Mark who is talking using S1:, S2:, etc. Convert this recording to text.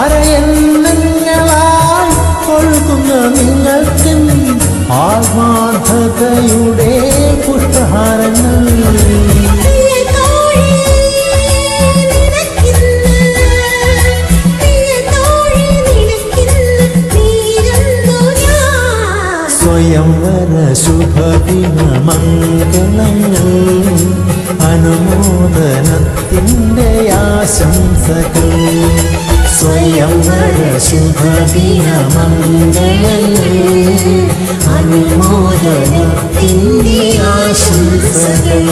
S1: അരയന്നങ്ങളായി ഒഴുകുന്ന നിങ്ങൾക്ക് ആത്മാർത്ഥതയുടെ പുഷ്പഹാരങ്ങൾ. സ്വയംവര ശുഭദിന മംഗളങ്ങൾ അനുമോദനത്തിൻ്റെ ആശംസകൾ. സ്വയംവര ശുഭദിന മംഗളങ്ങൾ അനുമോദനത്തിൻ്റെ ആശംസകൾ.